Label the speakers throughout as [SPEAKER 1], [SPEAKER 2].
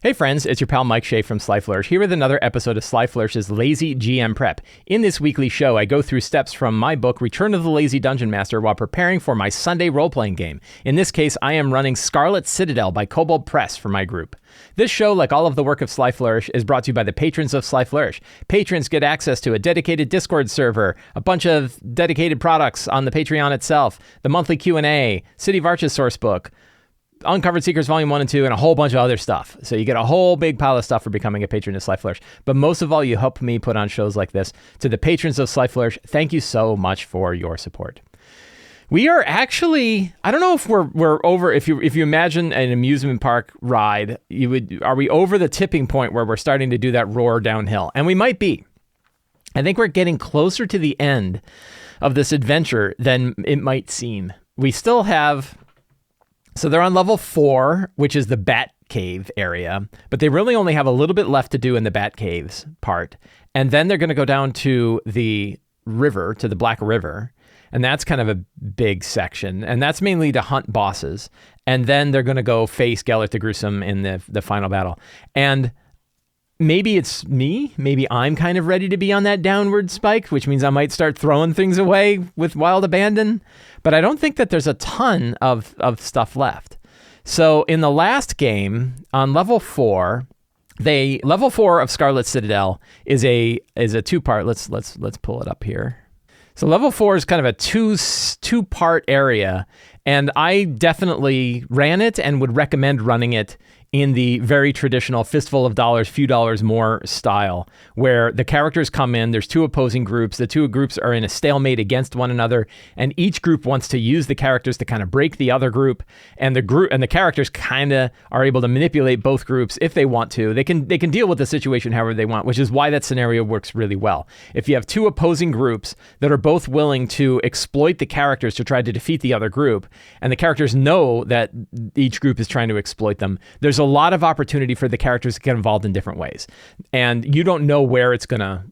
[SPEAKER 1] Hey friends, it's your pal Mike Shea from Sly Flourish, here with another episode of Sly Flourish's Lazy GM Prep. In this weekly show, I go through steps from my book, Return of the Lazy Dungeon Master, while preparing for my Sunday role-playing game. In this case, I am running Scarlet Citadel by Kobold Press for my group. This show, like all of the work of Sly Flourish, is brought to you by the patrons of Sly Flourish. Patrons get access to a dedicated Discord server, a bunch of dedicated products on the Patreon itself, the monthly Q&A, City of Arches sourcebook, Uncovered Secrets Volume 1 and 2, and a whole bunch of other stuff. So you get a whole big pile of stuff for becoming a patron of Sly Flourish. But most of all, you help me put on shows like this. To the patrons of Sly Flourish, thank you so much for your support. We are actually, I don't know if we're over, if you imagine an amusement park ride, are we over the tipping point where we're starting to do that roar downhill? And we might be. I think we're getting closer to the end of this adventure than it might seem. We still have... So they're on level 4, which is the Bat Cave area, but they really only have a little bit left to do in the Bat Caves part. And then they're going to go down to the river, to the Black River, and that's kind of a big section. And that's mainly to hunt bosses. And then they're going to go face Gellert the Gruesome in the final battle. And maybe it's me, maybe I'm kind of ready to be on that downward spike, which means I might start throwing things away with wild abandon. But I don't think that there's a ton of stuff left. So in the last game, on level 4, level 4 of Scarlet Citadel is a two-part. Let's pull it up here. So level 4 is kind of a two-part area, and I definitely ran it and would recommend running it in the very traditional fistful of dollars, few dollars more style, where the characters come in, there's two opposing groups, the two groups are in a stalemate against one another, and each group wants to use the characters to kind of break the other group, and the characters kind of are able to manipulate both groups if they want to. They can deal with the situation however they want, which is why that scenario works really well. If you have two opposing groups that are both willing to exploit the characters to try to defeat the other group, and the characters know that each group is trying to exploit them, there's a lot of opportunity for the characters to get involved in different ways, and you don't know where it's gonna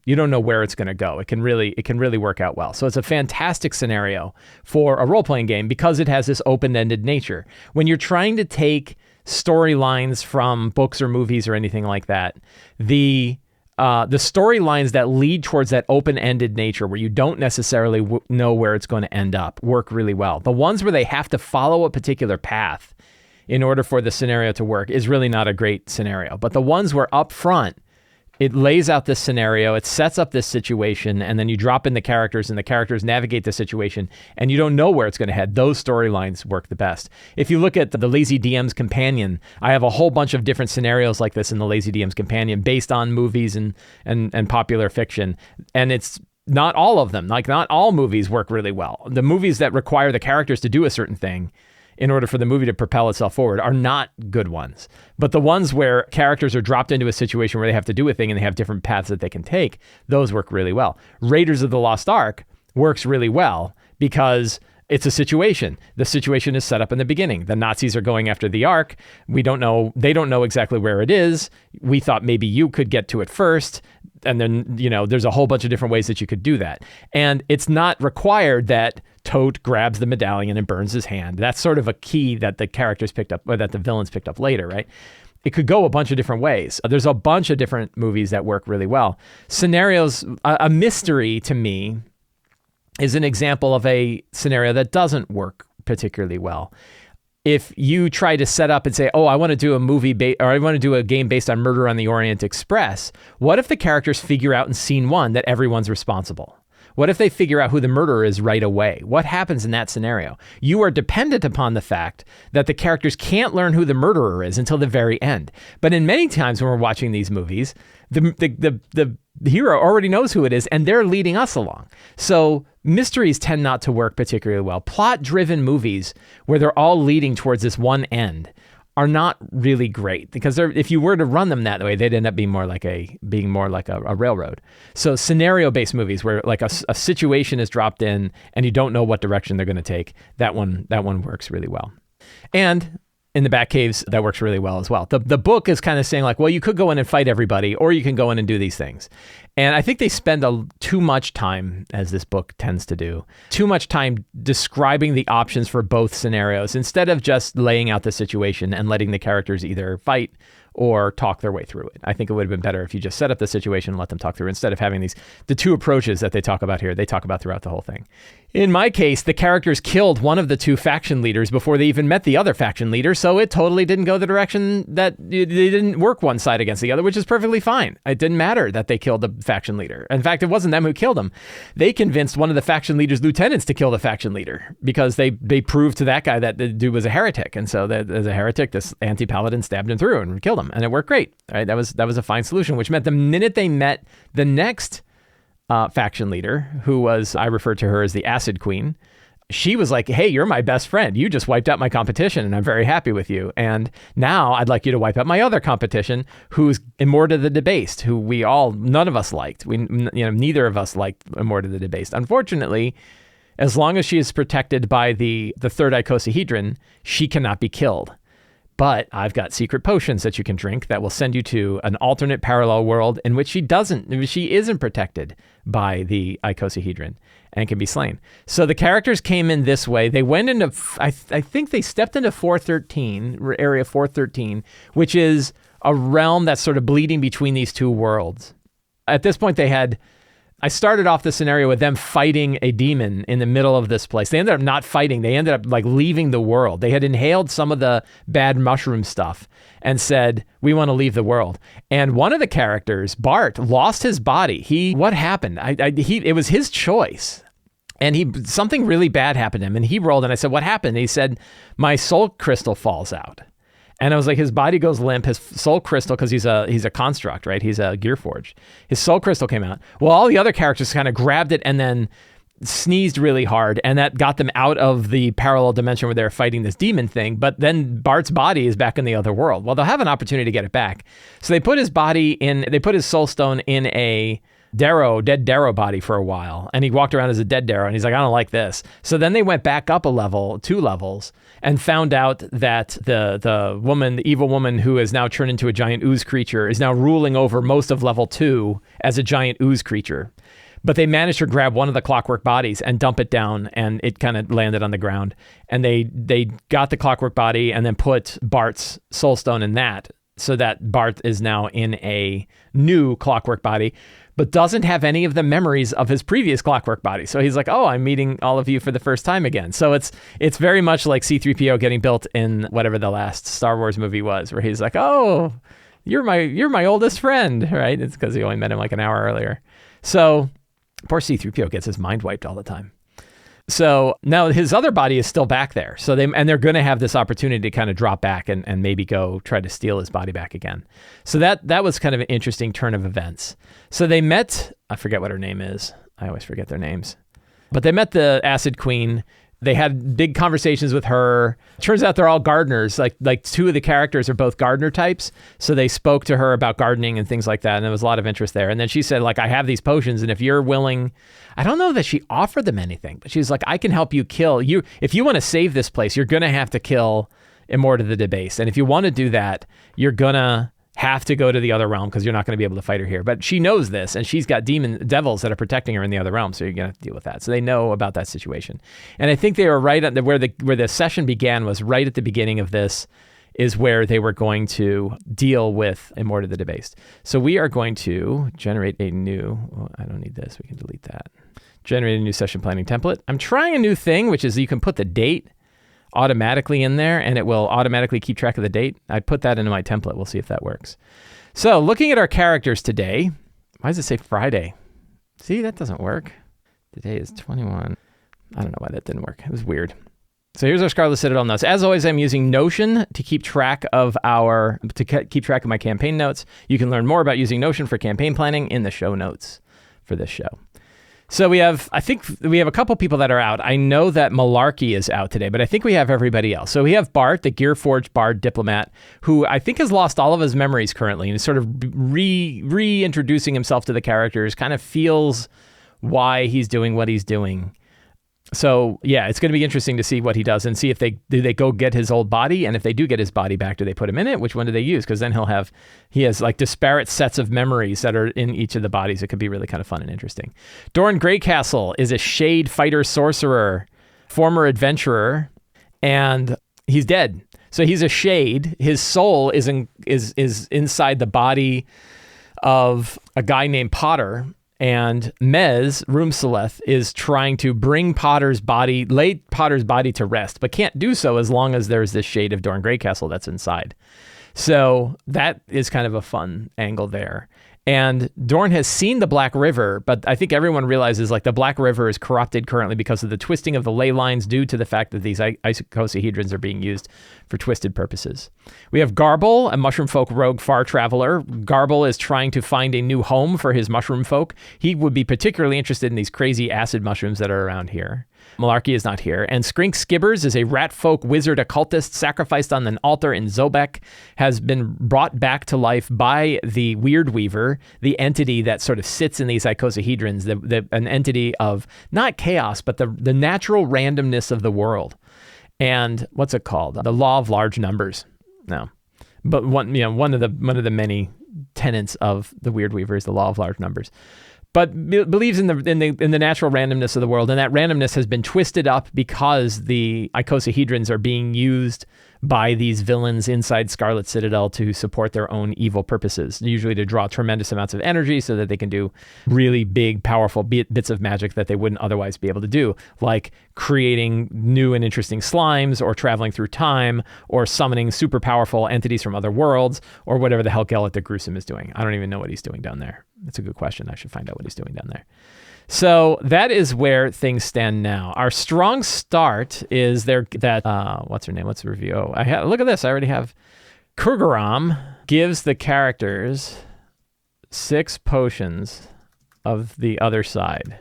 [SPEAKER 1] go. It can really work out well. So it's a fantastic scenario for a role-playing game because it has this open-ended nature. When you're trying to take storylines from books or movies or anything like that, the storylines that lead towards that open-ended nature where you don't necessarily know where it's going to end up work really well. The ones where they have to follow a particular path in order for the scenario to work is really not a great scenario. But the ones where up front, it lays out this scenario, it sets up this situation, and then you drop in the characters, and the characters navigate the situation, and you don't know where it's going to head. Those storylines work the best. If you look at the Lazy DM's Companion, I have a whole bunch of different scenarios like this in the Lazy DM's Companion based on movies and popular fiction. And it's not all of them. Like, not all movies work really well. The movies that require the characters to do a certain thing in order for the movie to propel itself forward are not good ones. But the ones where characters are dropped into a situation where they have to do a thing and they have different paths that they can take, those work really well. Raiders of the Lost Ark works really well because it's a situation. The situation is set up in the beginning. The Nazis are going after the Ark. They don't know exactly where it is. We thought maybe you could get to it first. And then, there's a whole bunch of different ways that you could do that. And it's not required that Tote grabs the medallion and burns his hand. That's sort of a key that the characters picked up, or that the villains picked up later, right? It could go a bunch of different ways. There's a bunch of different movies that work really well. Scenarios, a mystery to me is an example of a scenario that doesn't work particularly well. If you try to set up and say, I want to do a movie or I want to do a game based on Murder on the Orient Express, what if the characters figure out in scene 1 that everyone's responsible? What if they figure out who the murderer is right away? What happens in that scenario? You are dependent upon the fact that the characters can't learn who the murderer is until the very end. But in many times when we're watching these movies, the hero already knows who it is, and they're leading us along. So mysteries tend not to work particularly well. Plot-driven movies where they're all leading towards this one end are not really great, because if you were to run them that way, they'd end up being more like a railroad. So scenario-based movies where like a situation is dropped in and you don't know what direction they're going to take, that one works really well. And in the Bat Caves, that works really well as well. The book is kind of saying like, well, you could go in and fight everybody, or you can go in and do these things. And I think they spend too much time, as this book tends to do, too much time describing the options for both scenarios instead of just laying out the situation and letting the characters either fight or talk their way through it. I think it would have been better if you just set up the situation and let them talk through it, instead of having the two approaches that they talk about here, they talk about throughout the whole thing. In my case, the characters killed one of the two faction leaders before they even met the other faction leader, so it totally didn't go the direction that they didn't work one side against the other, which is perfectly fine. It didn't matter that they killed the faction leader. In fact, it wasn't them who killed him. They convinced one of the faction leader's lieutenants to kill the faction leader because they proved to that guy that the dude was a heretic. And so as a heretic, this anti-paladin stabbed him through and killed him. And it worked great. Right? That was a fine solution, which meant the minute they met the next faction leader, who was, I referred to her as the Acid Queen, she was like, hey, you're my best friend. You just wiped out my competition and I'm very happy with you. And now I'd like you to wipe out my other competition, who's Immorta the Debased, who none of us liked. Neither of us liked Immorta the Debased. Unfortunately, as long as she is protected by the third icosahedron, she cannot be killed. But I've got secret potions that you can drink that will send you to an alternate parallel world in which she isn't protected by the icosahedron and can be slain. So the characters came in this way. They went into, I think they stepped into 413, area 413, which is a realm that's sort of bleeding between these two worlds. At this point, I started off the scenario with them fighting a demon in the middle of this place. They ended up not fighting. They ended up like leaving the world. They had inhaled some of the bad mushroom stuff and said, we want to leave the world. And one of the characters, Bart, lost his body. What happened? It was his choice. And something really bad happened to him. And he rolled, and I said, what happened? And he said, my soul crystal falls out. And I was like, his body goes limp, his soul crystal, because he's a construct, right? He's a Gearforged. His soul crystal came out. Well, all the other characters kind of grabbed it and then sneezed really hard, and that got them out of the parallel dimension where they're fighting this demon thing. But then Bart's body is back in the other world. Well, they'll have an opportunity to get it back. So they put his soul stone in a dead Darrow body for a while, and he walked around as a dead Darrow, and he's like, I don't like this. So then they went back up two levels, and found out that the evil woman who has now turned into a giant ooze creature is now ruling over most of level 2 as a giant ooze creature. But they managed to grab one of the clockwork bodies and dump it down, and it kind of landed on the ground. And they got the clockwork body and then put Bart's soul stone in that, so that Bart is now in a new clockwork body, but doesn't have any of the memories of his previous clockwork body. So he's like, oh, I'm meeting all of you for the first time again. So it's very much like C-3PO getting built in whatever the last Star Wars movie was, where he's like, oh, you're my oldest friend, right? It's because he only met him like an hour earlier. So poor C-3PO gets his mind wiped all the time. So now his other body is still back there. So they're going to have this opportunity to kind of drop back and maybe go try to steal his body back again. So that was kind of an interesting turn of events. So they met, I forget what her name is. I always forget their names. But they met the Acid Queen. They had big conversations with her. Turns out they're all gardeners. Like two of the characters are both gardener types. So they spoke to her about gardening and things like that. And there was a lot of interest there. And then she said, like, I have these potions. And if you're willing, I don't know that she offered them anything, but she's like, I can help you kill you. If you want to save this place, you're going to have to kill Immorta the Debased. And if you want to do that, you're going to have to go to the other realm because you're not going to be able to fight her here. But she knows this, and she's got devils that are protecting her in the other realm, so you're going to have to deal with that. So they know about that situation. And I think they were right at where the session began was right at the beginning of this is where they were going to deal with Immorta the Debased. So we are going to generate I don't need this. We can delete that. Generate a new session planning template. I'm trying a new thing, which is you can put the date automatically in there and it will automatically keep track of the date. I put that into my template. We'll see if that works. So looking at our characters today, why does it say Friday? See, that doesn't work. Today is 21. I don't know why that didn't work. It was weird. So here's our Scarlet Citadel notes. As always, I'm using Notion to keep track of my campaign notes. You can learn more about using Notion for campaign planning in the show notes for this show. So I think we have a couple people that are out. I know that Malarkey is out today, but I think we have everybody else. So we have Bart, the Gearforged Bard diplomat, who I think has lost all of his memories currently and is sort of reintroducing himself to the characters, kind of feels why he's doing what he's doing. So yeah, it's going to be interesting to see what he does and see if they go get his old body, and if they do get his body back, do they put him in it? Which one do they use? Because then he has like disparate sets of memories that are in each of the bodies. It could be really kind of fun and interesting. Dorn Greycastle is a shade fighter sorcerer, former adventurer, and he's dead. So he's a shade. His soul is inside the body of a guy named Potter. And Mez, Roomseleth, is trying to lay Potter's body to rest, but can't do so as long as there's this shade of Dorn Greycastle that's inside. So that is kind of a fun angle there. And Dorn has seen the Black River, but I think everyone realizes like the Black River is corrupted currently because of the twisting of the ley lines due to the fact that these icosahedrons are being used for twisted purposes. We have Garble, a mushroom folk rogue far traveler. Garble is trying to find a new home for his mushroom folk. He would be particularly interested in these crazy acid mushrooms that are around here. Malarkey is not here. And Skrink Skibbers is a rat folk wizard occultist sacrificed on an altar in Zobek, has been brought back to life by the Weird Weaver, the entity that sort of sits in these icosahedrons, an entity of not chaos, but the natural randomness of the world. And what's it called? The law of large numbers. No. But one of the many tenets of the Weird Weaver is the law of large numbers. But believes in the natural randomness of the world, and that randomness has been twisted up because the icosahedrons are being used by these villains inside Scarlet Citadel to support their own evil purposes, usually to draw tremendous amounts of energy so that they can do really big, powerful bits of magic that they wouldn't otherwise be able to do, like creating new and interesting slimes, or traveling through time, or summoning super powerful entities from other worlds, or whatever the hell Gellert the Gruesome is doing. I don't even know what he's doing down there. That's a good question. I should find out what he's doing down there. So that is where things stand now. Our strong start is what's her name? What's the review? Oh, look at this. I already have Kurgaram gives the characters 6 potions of the other side.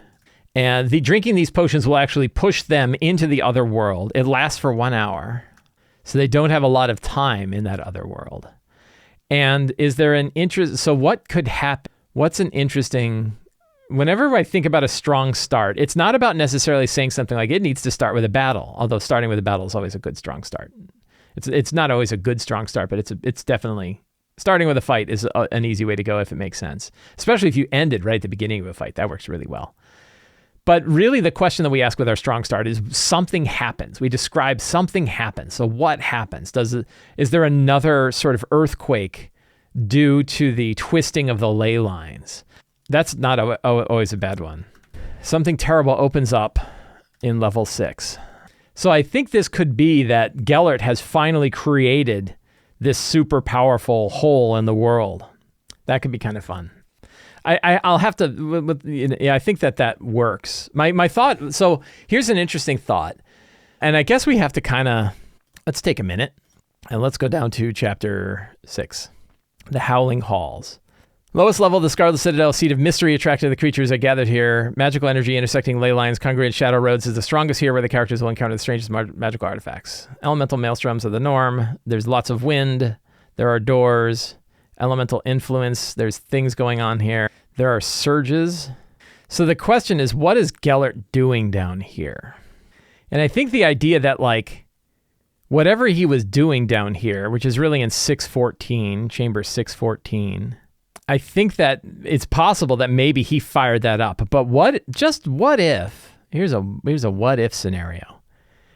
[SPEAKER 1] And drinking these potions will actually push them into the other world. It lasts for 1 hour. So they don't have a lot of time in that other world. And is there an interest? So what could happen? What's an interesting... Whenever I think about a strong start, it's not about necessarily saying something like it needs to start with a battle, although starting with a battle is always a good strong start. It's not always a good strong start, but it's definitely... Starting with a fight is an easy way to go if it makes sense, especially if you ended right at the beginning of a fight. That works really well. But really the question that we ask with our strong start is something happens. We describe something happens. So what happens? Is there another sort of earthquake due to the twisting of the ley lines? That's not always a bad one. Something terrible opens up in level 6. So I think this could be that Gellert has finally created this super powerful hole in the world. That could be kind of fun. I'll have to, I think that works. My thought, so here's an interesting thought. And I guess we have to let's take a minute and let's go down to chapter 6, the Howling Halls. Lowest level, the Scarlet Citadel, seat of mystery attracted the creatures that gathered here. Magical energy intersecting ley lines, congregated shadow roads is the strongest here, where the characters will encounter the strangest magical artifacts. Elemental maelstroms are the norm. There's lots of wind. There are doors. Elemental influence. There's things going on here. There are surges. So the question is, what is Gellert doing down here? And I think the idea that whatever he was doing down here, which is really in 614, chamber 614, I think that it's possible that maybe he fired that up. But what if, here's a what if scenario.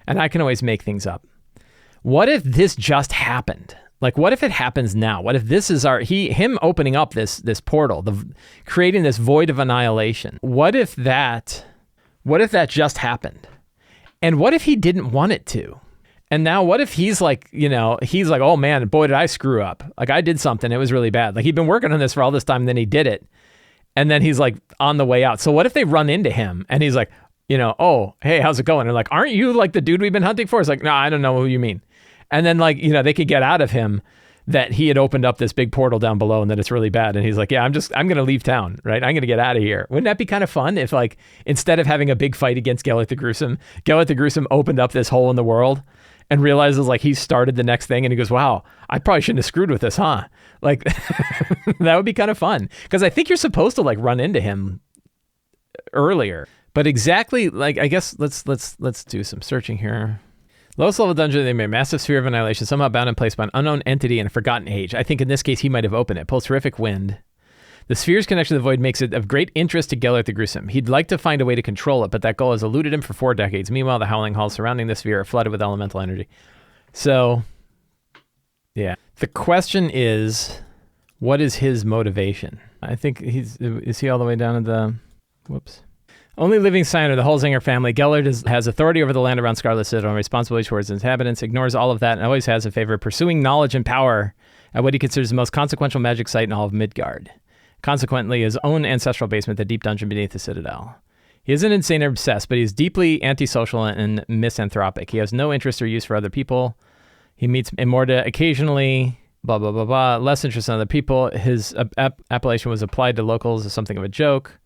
[SPEAKER 1] And I can always make things up. What if this just happened? What if it happens now? What if this is him opening up this portal, creating this void of annihilation? What if that just happened? And what if he didn't want it to? And now what if he's oh man, boy, did I screw up. I did something. It was really bad. He'd been working on this for all this time, and then he did it. And then he's on the way out. So what if they run into him and he's oh, hey, how's it going? And aren't you the dude we've been hunting for? It's no, I don't know who you mean. And then they could get out of him that he had opened up this big portal down below and that it's really bad. And he's yeah, I'm going to leave town, right? I'm going to get out of here. Wouldn't that be kind of fun if instead of having a big fight against Gellert the Gruesome opened up this hole in the world and realizes he started the next thing, and he goes, wow, I probably shouldn't have screwed with this, huh? That would be kind of fun. Because I think you're supposed to run into him earlier. But exactly, like, I guess let's do some searching here. Lowest level dungeon, they made a massive sphere of annihilation, somehow bound in place by an unknown entity in a forgotten age. I think in this case, he might have opened it. Pulls terrific wind. The sphere's connection to the void makes it of great interest to Gellert the Gruesome. He'd like to find a way to control it, but that goal has eluded him for 4 decades. Meanwhile, the howling halls surrounding the sphere are flooded with elemental energy. So, yeah. The question is, what is his motivation? I think is he all the way down to the, whoops. Only living sign of the Holzinger family, Gellert has authority over the land around Scarlet Citadel and responsibility towards its inhabitants, ignores all of that, and always has in favor of pursuing knowledge and power at what he considers the most consequential magic site in all of Midgard. Consequently, his own ancestral basement, the deep dungeon beneath the Citadel. He isn't insane or obsessed, but he's deeply antisocial and misanthropic. He has no interest or use for other people. He meets Immorta occasionally, blah, blah, blah, blah. Less interest in other people. His appellation was applied to locals as something of a joke.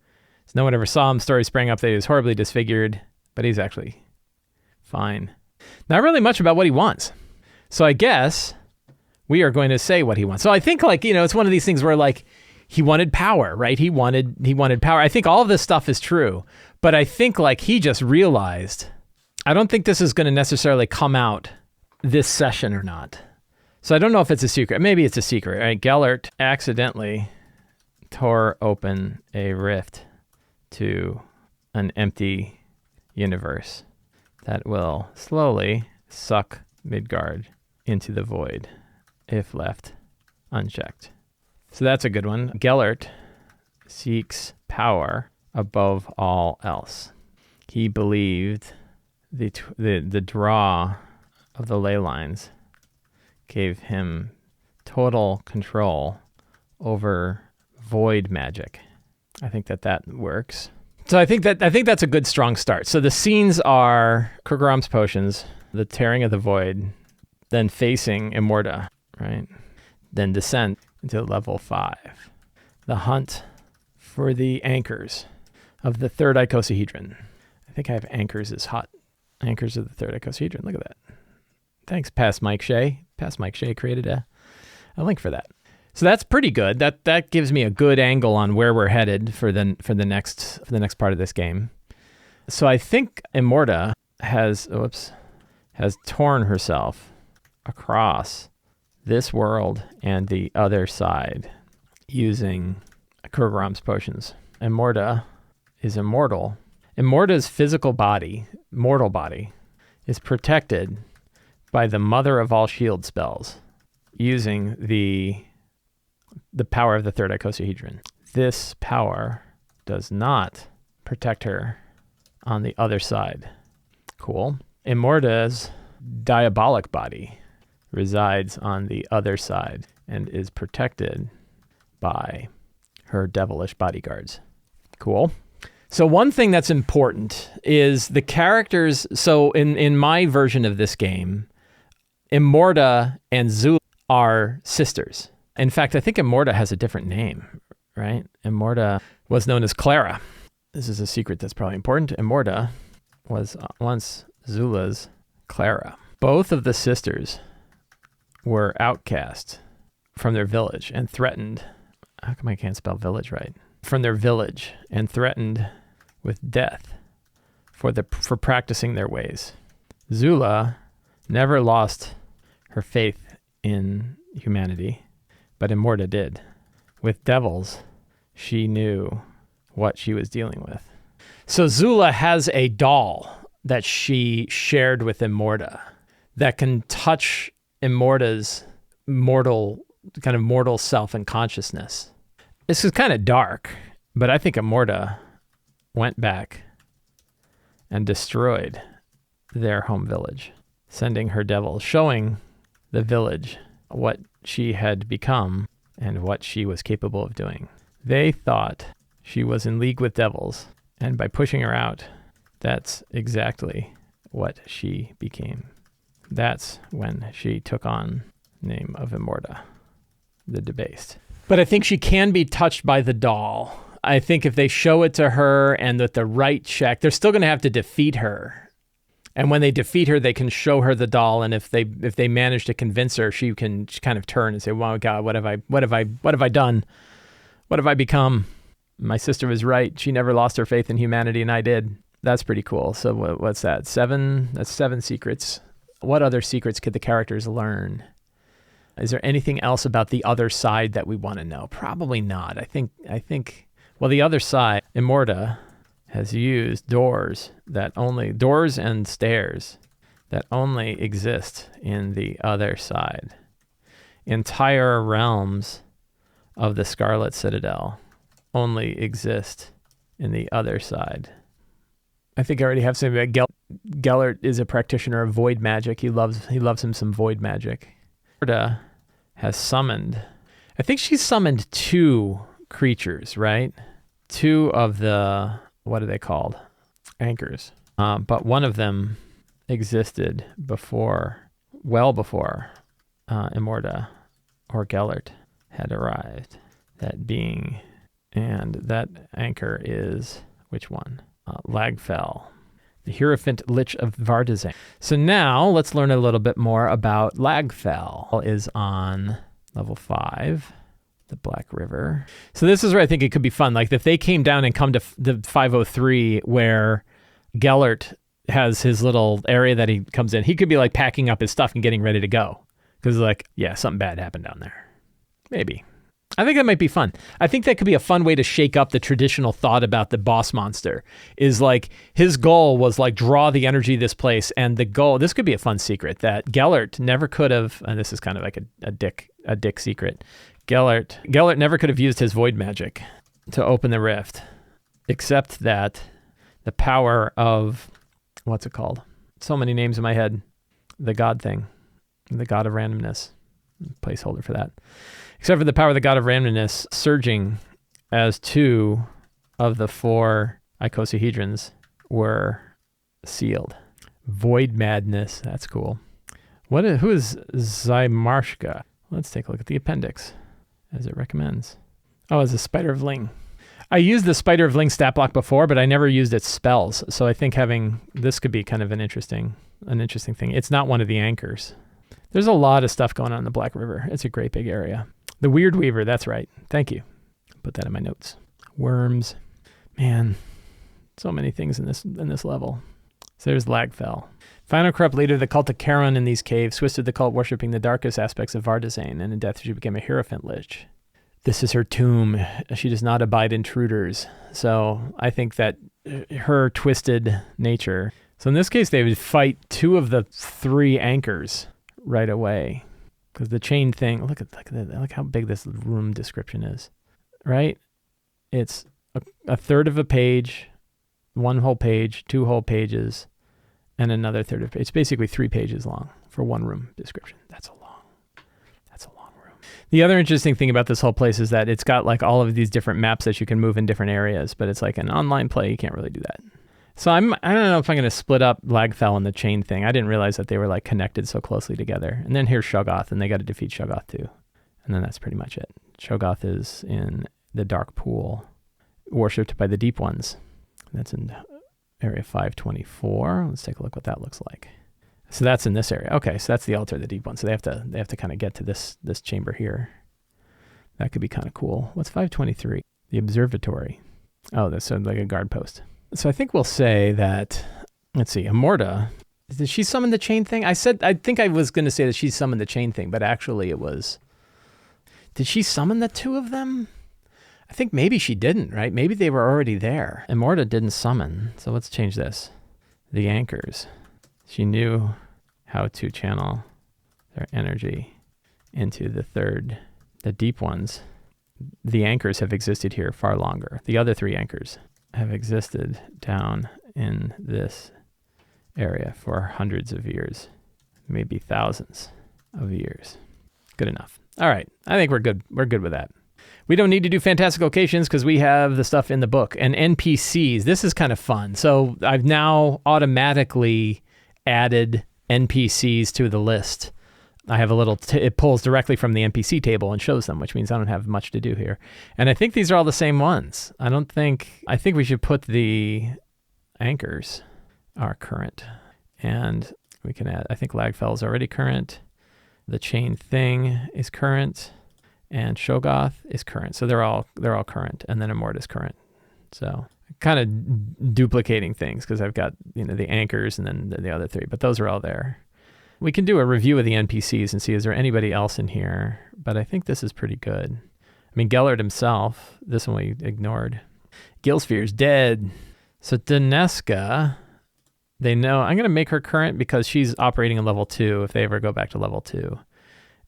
[SPEAKER 1] No one ever saw him. Stories sprang up that he was horribly disfigured, but he's actually fine. Not really much about what he wants. So I guess we are going to say what he wants. So I think, like, you know, it's one of these things where, like, he wanted power, right? He wanted power. I think all of this stuff is true, but I think, like, he just realized, I don't think this is going to necessarily come out this session or not. So I don't know if it's a secret. Maybe it's a secret, right? Gellert accidentally tore open a rift to an empty universe that will slowly suck Midgard into the void if left unchecked. So that's a good one. Gellert seeks power above all else. He believed the draw of the ley lines gave him total control over void magic. I think that works. So I think that's a good strong start. So the scenes are Kurgram's potions, the tearing of the void, then facing Immorta, right? Then descent into level 5. The hunt for the anchors of the third icosahedron. I think I have anchors as hot. Anchors of the third icosahedron. Look at that. Thanks, Past Mike Shea. Past Mike Shea created a link for that. So that's pretty good. That gives me a good angle on where we're headed for the next part of this game. So I think Immorta has torn herself across this world and the other side using Kurgram's potions. Immorta is immortal. Immorta's physical body, mortal body, is protected by the mother of all shield spells using the power of the third icosahedron. This power does not protect her on the other side. Cool. Immorta's diabolic body resides on the other side and is protected by her devilish bodyguards. Cool. So one thing that's important is the characters. So in my version of this game, Immorta and Zula are sisters. In fact, I think Immorta has a different name, right? Immorta was known as Clara. This is a secret that's probably important. Immorta was once Zula's Clara. Both of the sisters were outcast from their village and threatened. How come I can't spell village right? From their village and threatened with death for practicing their ways. Zula never lost her faith in humanity, but Immorta did. With devils, she knew what she was dealing with. So Zula has a doll that she shared with Immorta that can touch Immorta's mortal self and consciousness. This is kind of dark, but I think Immorta went back and destroyed their home village, sending her devils, showing the village what she had become and what she was capable of doing. They thought she was in league with devils, and by pushing her out, that's exactly what she became. That's when she took on the name of Immorta, the Debased. But I think she can be touched by the doll. I think if they show it to her and with the right check, they're still going to have to defeat her. And when they defeat her, they can show her the doll. And if they manage to convince her, she kind of turn and say, "Wow, God, what have I done? What have I become?" My sister was right. She never lost her faith in humanity, and I did. That's pretty cool. So what's that? 7? That's 7 secrets. What other secrets could the characters learn? Is there anything else about the other side that we want to know? Probably not. I think, well, the other side, Immorta, has used doors and stairs that only exist in the other side. Entire realms of the Scarlet Citadel only exist in the other side. I think I already have something about Gellert is a practitioner of void magic. He loves him some void magic. Immorta has summoned, I think she's summoned 2 creatures, right? 2 of the, what are they called? Anchors. But one of them existed well before Immorta or Gellert had arrived. That being, and that anchor is, which one? Lagfell, the Hierophant Lich of Vardazane. So now let's learn a little bit more about Lagfell. Is on level 5, the Black River. So this is where I think it could be fun. Like if they came down and come to the 503 where Gellert has his little area that he comes in, he could be like packing up his stuff and getting ready to go. Because like, yeah, something bad happened down there. Maybe. I think that might be fun. I think that could be a fun way to shake up the traditional thought about the boss monster. Is like his goal was like draw the energy of this place, and the goal. This could be a fun secret that Gellert never could have. And this is kind of like a dick secret. Gellert never could have used his void magic to open the rift, except that the power of what's it called? So many names in my head. The god thing, the god of randomness. Placeholder for that. Except for the power of the god of randomness surging as 2 of the 4 icosahedrons were sealed. Void madness. That's cool. Who is Zymarshka? Let's take a look at the appendix as it recommends. Oh, it's a Spider of Ling. I used the Spider of Ling stat block before, but I never used its spells. So I think having this could be kind of an interesting thing. It's not one of the anchors. There's a lot of stuff going on in the Black River. It's a great big area. The Weird Weaver, that's right. Thank you. Put that in my notes. Worms. Man, so many things in this level. So there's Lagfell. Final corrupt leader of the cult of Charon in these caves, twisted the cult worshipping the darkest aspects of Vardazane, and in death she became a Hierophant Lich. This is her tomb. She does not abide intruders. So I think that her twisted nature. So in this case, they would fight 2 of the 3 anchors right away, because the chain thing, look how big this room description is, right? It's a third of a page, 1 whole page, 2 whole pages, and another third of a page. It's basically 3 pages long for 1 room description. That's a long room. The other interesting thing about this whole place is that it's got like all of these different maps that you can move in different areas, but it's like an online play. You can't really do that. So I don't know if I'm going to split up Lagfell and the chain thing. I didn't realize that they were like connected so closely together. And then here's Shoggoth, and they got to defeat Shoggoth too. And then that's pretty much it. Shoggoth is in the Dark Pool, worshipped by the Deep Ones. That's in area 524. Let's take a look what that looks like. So that's in this area. Okay, so that's the altar of the Deep Ones. So they have to kind of get to this chamber here. That could be kind of cool. What's 523? The Observatory. Oh, that's so like a guard post. So I think we'll say that, let's see, Immorta, did she summon the chain thing? I think I was going to say that she summoned the chain thing, but actually it was, did she summon the 2 of them? I think maybe she didn't, right? Maybe they were already there. Immorta didn't summon, so let's change this. The anchors. She knew how to channel their energy into the Deep Ones. The anchors have existed here far longer. The other 3 anchors have existed down in this area for hundreds of years, maybe thousands of years. Good enough. All right. I think we're good. We're good with that. We don't need to do fantastic locations because we have the stuff in the book. And NPCs, this is kind of fun. So I've now automatically added NPCs to the list. I have a little, it pulls directly from the NPC table and shows them, which means I don't have much to do here. And I think these are all the same ones. I think we should put the anchors are current. And we can add, I think Lagfell is already current. The chain thing is current. And Shogoth is current. So they're all current. And then Immorta is current. So kind of duplicating things because I've got, the anchors and then the other three, but those are all there. We can do a review of the NPCs and see, is there anybody else in here? But I think this is pretty good. I mean, Gellert himself, this one we ignored. Gilsphere's dead. So Daneska, they know, I'm going to make her current because she's operating in level 2 if they ever go back to level 2.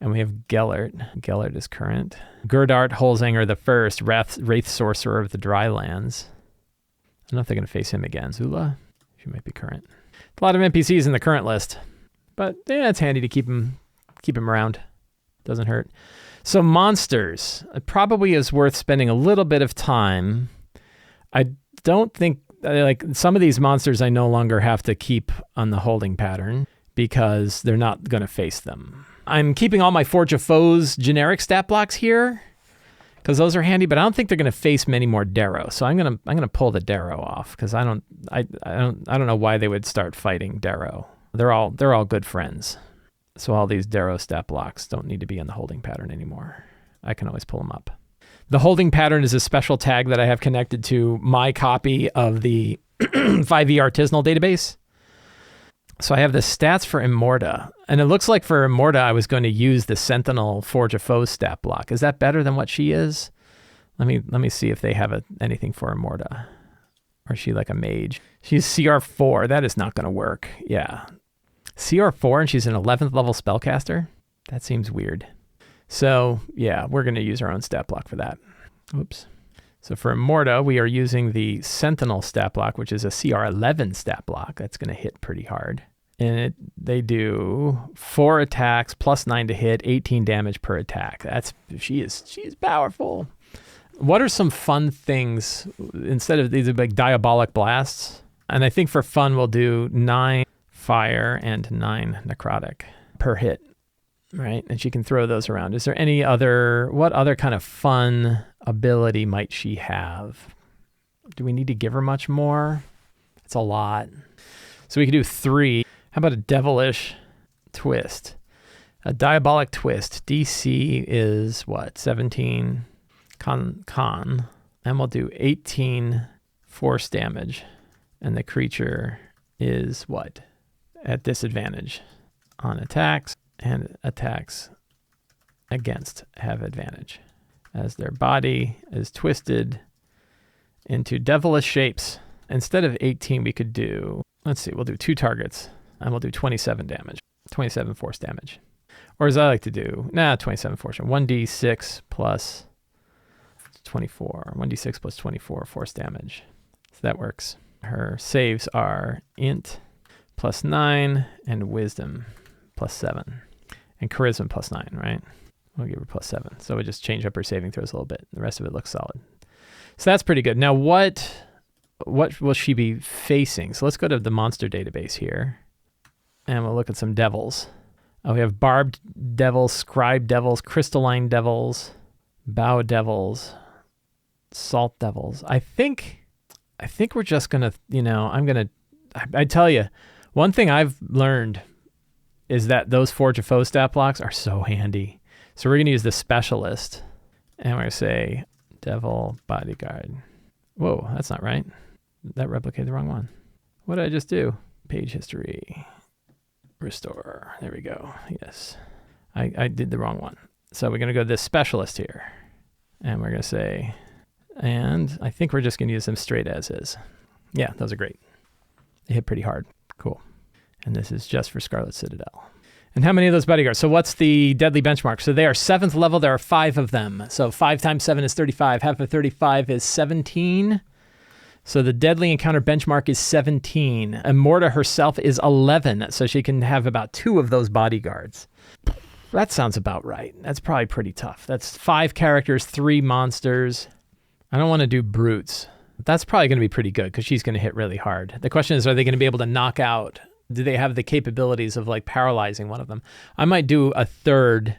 [SPEAKER 1] And we have Gellert. Gellert is current. Gerdart Holzanger the First, Wraith Sorcerer of the Drylands. I don't know if they're going to face him again. Zula, she might be current. A lot of NPCs in the current list. But yeah, it's handy to keep him around. Doesn't hurt. So monsters. It probably is worth spending a little bit of time. I don't think, like some of these monsters I no longer have to keep on the holding pattern because they're not going to face them. I'm keeping all my Forge of Foes generic stat blocks here because those are handy, but I don't think they're going to face many more Darrow. So I'm going to pull the Darrow off because I don't know why they would start fighting Darrow. They're all good friends. So all these Darrow stat blocks don't need to be in the holding pattern anymore. I can always pull them up. The holding pattern is a special tag that I have connected to my copy of the 5e Artisanal database. So I have the stats for Immorta. And it looks like for Immorta, I was going to use the Sentinel Forge of Foes stat block. Is that better than what she is? Let me see if they have anything for Immorta. Or is she like a mage? She's CR4. That is not going to work. Yeah. CR4 and she's an 11th level spellcaster? That seems weird. So yeah, we're going to use our own stat block for that. Oops. So for Immorta, we are using the Sentinel stat block, which is a CR11 stat block. That's going to hit pretty hard. And they do 4 attacks, plus 9 to hit, 18 damage per attack. She is powerful. What are some fun things instead of these like diabolic blasts? And I think for fun, we'll do 9 fire and 9 necrotic per hit, right? And she can throw those around. Is there what other kind of fun ability might she have? Do we need to give her much more? It's a lot. So we can do 3. How about a devilish twist? A diabolic twist. DC is what? 17 con. And we'll do 18 force damage. And the creature is what? At disadvantage on attacks, and attacks against have advantage as their body is twisted into devilish shapes. Instead of 18, we could do, we'll do 2 targets and we'll do 27 damage, 27 force damage. Or as I like to do, 27 force, 1d6 plus 24, 1d6 plus 24 force damage. So that works. Her saves are int plus 9 and wisdom plus 7 and charisma plus 9, right? We'll give her plus 7. So we just change up her saving throws a little bit. The rest of it looks solid. So that's pretty good. Now what will she be facing? So let's go to the monster database here and we'll look at some devils. We have barbed devils, scribe devils, crystalline devils, bow devils, salt devils. I think we're just going to, I tell you, one thing I've learned is that those Forge of Foes stat blocks are so handy. So we're going to use the specialist and we're going to say devil bodyguard. Whoa, that's not right. That replicated the wrong one. What did I just do? Page history. Restore. There we go. Yes. I did the wrong one. So we're going to go to this specialist here. And we're going to say, and I think we're just going to use them straight as is. Yeah, those are great. They hit pretty hard. Cool. And this is just for Scarlet Citadel. And how many of those bodyguards? So what's the deadly benchmark? So they are 7th level. There are 5 of them. So 5 times 7 is 35. Half of 35 is 17. So the deadly encounter benchmark is 17. Immorta herself is 11. So she can have about 2 of those bodyguards. That sounds about right. That's probably pretty tough. That's 5 characters, 3 monsters. I don't want to do brutes. That's probably going to be pretty good because she's going to hit really hard. The question is, are they going to be able to knock out? Do they have the capabilities of like paralyzing one of them? I might do a 3rd.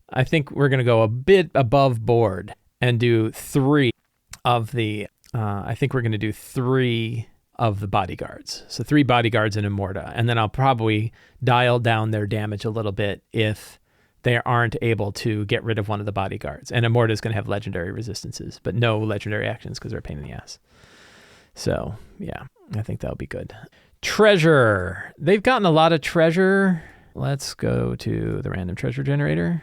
[SPEAKER 1] I think we're going to go a bit above board and do 3 of the, I think we're going to do 3 of the bodyguards. So 3 bodyguards in Immorta. And then I'll probably dial down their damage a little bit if they aren't able to get rid of one of the bodyguards. And Immorta is going to have legendary resistances, but no legendary actions because they're a pain in the ass. So, yeah, I think that'll be good. Treasure. They've gotten a lot of treasure. Let's go to the random treasure generator.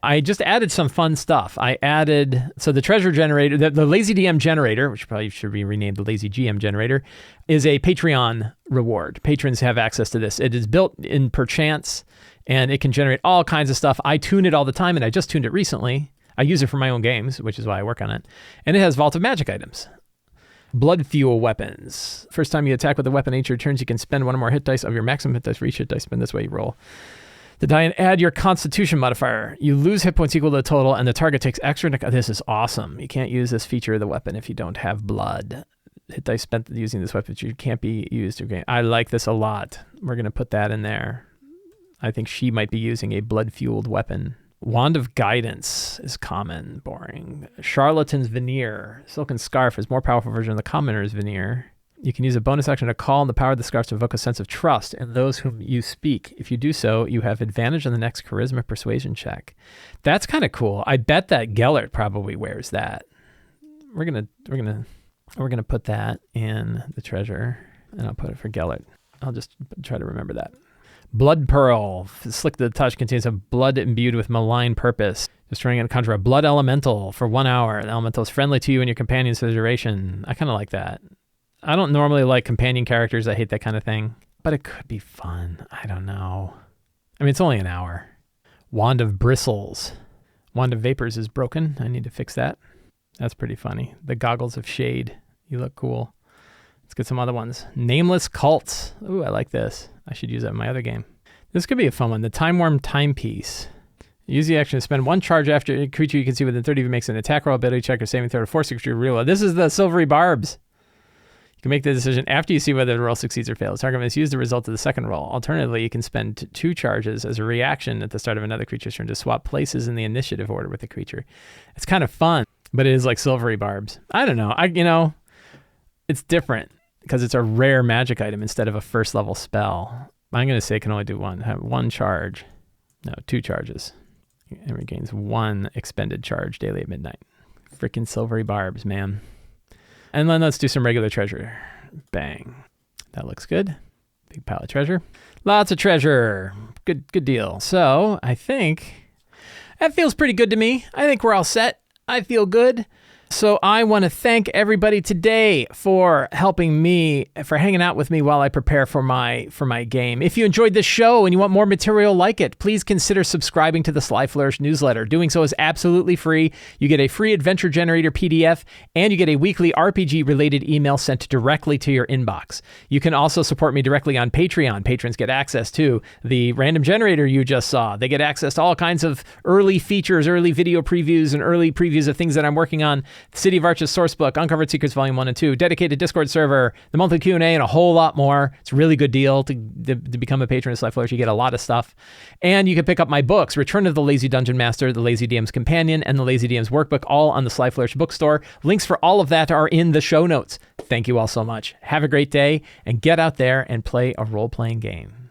[SPEAKER 1] I just added some fun stuff. So the treasure generator, the Lazy DM generator, which probably should be renamed the Lazy GM generator, is a Patreon reward. Patrons have access to this. It is built in perchance, and it can generate all kinds of stuff. I tune it all the time, and I just tuned it recently. I use it for my own games, which is why I work on it. And it has Vault of Magic items. Blood fuel weapons. First time you attack with a weapon each of your turns, you can spend one or more hit dice of your maximum hit dice for each hit dice spend. This way you roll the die and add your Constitution modifier. You lose hit points equal to the total, and the target takes extra. This is awesome. You can't use this feature of the weapon if you don't have blood. Hit dice spent using this weapon can't be used again. I like this a lot. We're going to put that in there. I think she might be using a blood-fueled weapon. Wand of Guidance is common, boring. Charlatan's Veneer. Silken Scarf is more powerful version of the Commoner's Veneer. You can use a bonus action to call on the power of the scarf to evoke a sense of trust in those whom you speak. If you do so, you have advantage on the next charisma persuasion check. That's kind of cool. I bet that Gellert probably wears that. We're gonna put that in the treasure, and I'll put it for Gellert. I'll just try to remember that. Blood Pearl. Slick to the touch, contains a blood imbued with malign purpose. Destroying and conjure a blood elemental for 1 hour. The elemental is friendly to you and your companions for the duration. I kind of like that. I don't normally like companion characters. I hate that kind of thing. But it could be fun. I don't know. I mean, it's only an hour. Wand of Bristles. Wand of Vapors is broken. I need to fix that. That's pretty funny. The Goggles of Shade. You look cool. Let's get some other ones. Nameless Cults. Ooh, I like this. I should use that in my other game. This could be a fun one. The Time Worm Timepiece. Use the action to spend one charge after a creature you can see within 30 feet makes an attack roll, ability check, or saving throw to force a creature to reroll. This is the Silvery Barbs. You can make the decision after you see whether the roll succeeds or fails. Target must use the result of the second roll. Alternatively, you can spend 2 charges as a reaction at the start of another creature's turn to swap places in the initiative order with the creature. It's kind of fun, but it is like Silvery Barbs. I don't know. It's different because it's a rare magic item instead of a first level spell. I'm going to say it can only do one. Have 1 charge. No, 2 charges. It regains 1 expended charge daily at midnight. Freaking Silvery Barbs, man. And then let's do some regular treasure. Bang. That looks good. Big pile of treasure. Lots of treasure. Good deal. So I think that feels pretty good to me. I think we're all set. I feel good. So I want to thank everybody today for helping me, for hanging out with me while I prepare for my game. If you enjoyed this show and you want more material like it, please consider subscribing to the Sly Flourish newsletter. Doing so is absolutely free. You get a free adventure generator PDF, and you get a weekly RPG-related email sent directly to your inbox. You can also support me directly on Patreon. Patrons get access to the random generator you just saw. They get access to all kinds of early features, early video previews, and early previews of things that I'm working on. The City of Arches Sourcebook, Uncovered Secrets Volume 1 and 2, dedicated Discord server, the monthly Q&A, and a whole lot more. It's a really good deal to become a patron of Sly Flourish. You get a lot of stuff. And you can pick up my books, Return of the Lazy Dungeon Master, The Lazy DM's Companion, and The Lazy DM's Workbook, all on the Sly Flourish bookstore. Links for all of that are in the show notes. Thank you all so much. Have a great day, and get out there and play a role-playing game.